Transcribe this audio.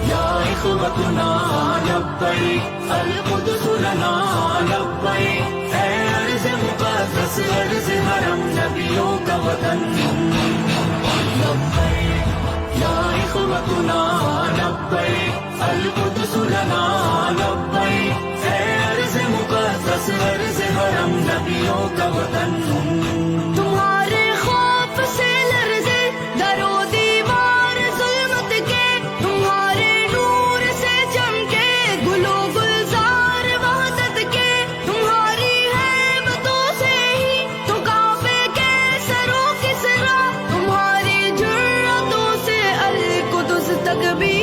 یا اخوتنا لبیک القدس لنا لبیک، اے ارض مقدس ارض حرم نبیوں کا وطن لبیک، یا اخوتنا لبیک القدس لنا لبیک، اے ارض مقدس ارض حرم نبیوں کا وطن۔ تمہارے خوف سے لرزے در و دیوار ظلمت کے، تمہارے نور سے چمکے گل و گلزار وحدت کے، تمہاری ہیبتوں سے ہی تو کعبے کے سرو کسرا، تمہاری جرأتوں سے القدس تک بھی